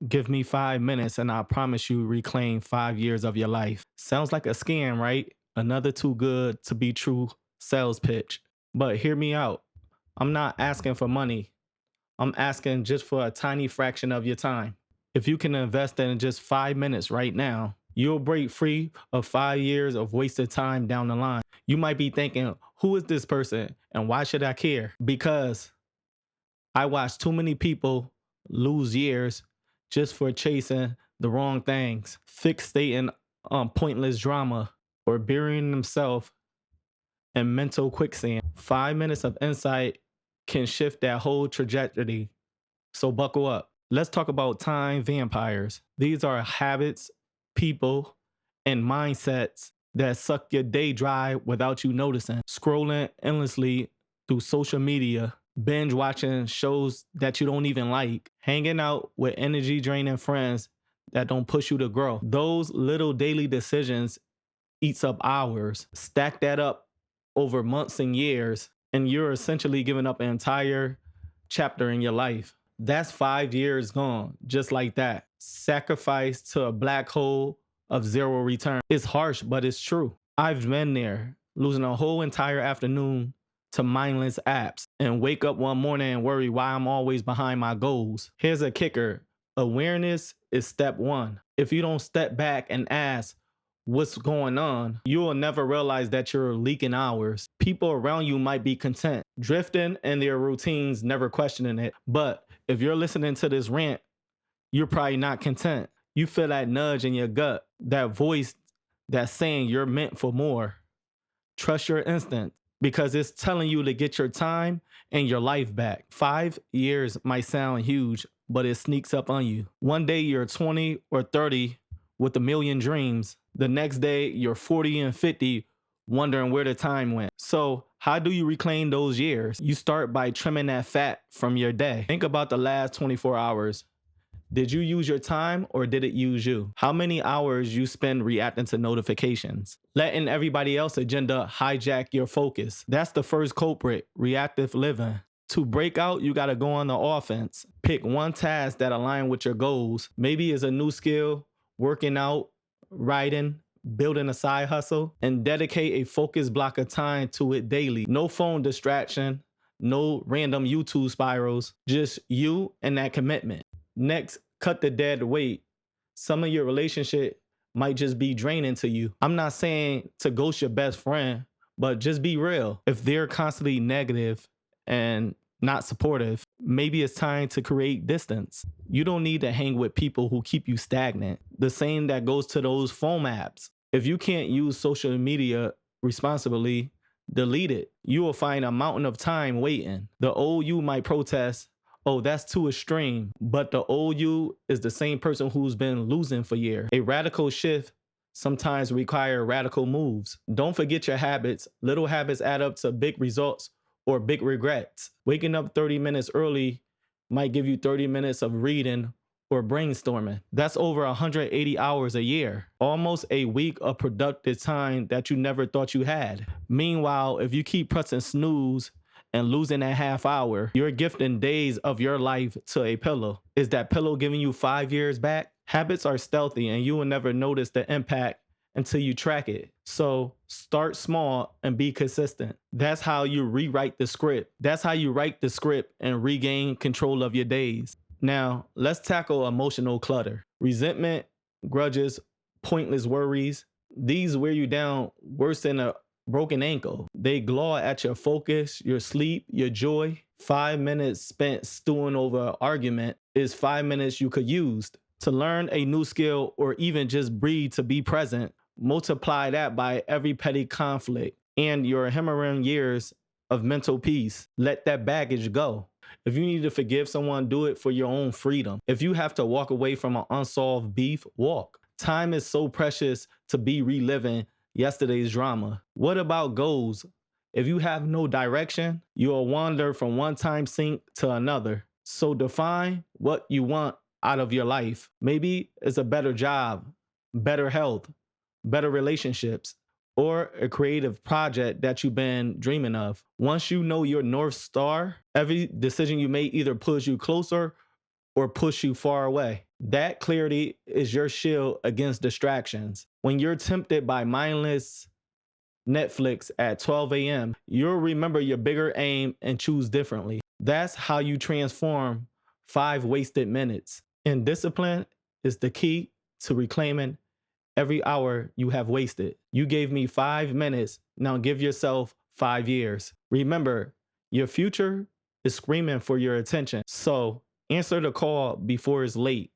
Give me 5 minutes and I promise you reclaim 5 years of your life. Sounds like a scam, right? Another too good to be true sales pitch. But hear me out. I'm not asking for money. I'm asking just for a tiny fraction of your time. If you can invest in just 5 minutes right now, you'll break free of 5 years of wasted time down the line. You might be thinking, who is this person and why should I care? Because I watch too many people lose years just for chasing the wrong things, fixating on pointless drama, or burying themselves in mental quicksand. 5 minutes of insight can shift that whole trajectory. So buckle up. Let's talk about time vampires. These are habits, people, and mindsets that suck your day dry without you noticing. Scrolling endlessly through social media, binge watching shows that you don't even like, hanging out with energy draining friends that don't push you to grow. Those little daily decisions eats up hours. Stack that up over months and years, and you're essentially giving up an entire chapter in your life. That's 5 years gone, just like that. Sacrificed to a black hole of zero return. It's harsh, but it's true. I've been there, losing a whole entire afternoon to mindless apps and wake up one morning and worry why I'm always behind my goals. Here's a kicker. Awareness is step one. If you don't step back and ask, what's going on, you will never realize that you're leaking hours. People around you might be content, drifting in their routines, never questioning it. But if you're listening to this rant, you're probably not content. You feel that nudge in your gut, that voice that's saying you're meant for more. Trust your instinct because it's telling you to get your time and your life back. 5 years might sound huge, but it sneaks up on you. One day you're 20 or 30 with a million dreams. The next day you're 40 and 50 wondering where the time went. So how do you reclaim those years? You start by trimming that fat from your day. Think about the last 24 hours. Did you use your time or did it use you? How many hours you spend reacting to notifications? Letting everybody else's agenda hijack your focus. That's the first culprit, reactive living. To break out, you got to go on the offense. Pick one task that aligns with your goals. Maybe it's a new skill, working out, writing, building a side hustle, and dedicate a focused block of time to it daily. No phone distraction, no random YouTube spirals, just you and that commitment. Next, cut the dead weight. Some of your relationship might just be draining to you. I'm not saying to ghost your best friend, but just be real. If they're constantly negative and not supportive, maybe it's time to create distance. You don't need to hang with people who keep you stagnant. The same that goes to those phone apps. If you can't use social media responsibly, delete it. You will find a mountain of time waiting. The old you might protest, oh, that's too extreme. But the old you is the same person who's been losing for years. A radical shift sometimes require radical moves. Don't forget your habits. Little habits add up to big results or big regrets. Waking up 30 minutes early might give you 30 minutes of reading or brainstorming. That's over 180 hours a year, almost a week of productive time that you never thought you had. Meanwhile, if you keep pressing snooze and losing that half hour, you're gifting days of your life to a pillow. Is that pillow giving you 5 years back? Habits are stealthy and you will never notice the impact until you track it. So start small and be consistent. That's how you rewrite the script. That's how you write the script and regain control of your days. Now, let's tackle emotional clutter. Resentment, grudges, pointless worries. These wear you down worse than a broken ankle. They claw at your focus, your sleep, your joy. 5 minutes spent stewing over an argument is 5 minutes you could use to learn a new skill or even just breathe to be present. Multiply that by every petty conflict and your hemorrhaging years of mental peace. Let that baggage go. If you need to forgive someone, do it for your own freedom. If you have to walk away from an unsolved beef, walk. Time is so precious to be reliving yesterday's drama. What about goals? If you have no direction, you'll wander from one time sink to another. So define what you want out of your life. Maybe it's a better job, better health, better relationships, or a creative project that you've been dreaming of. Once you know your North Star, every decision you make either pulls you closer or push you far away. That clarity is your shield against distractions. When you're tempted by mindless Netflix at 12 a.m., you'll remember your bigger aim and choose differently. That's how you transform 5 wasted minutes. And discipline is the key to reclaiming every hour you have wasted. You gave me 5 minutes, now give yourself 5 years. Remember, your future is screaming for your attention. So answer the call before it's late.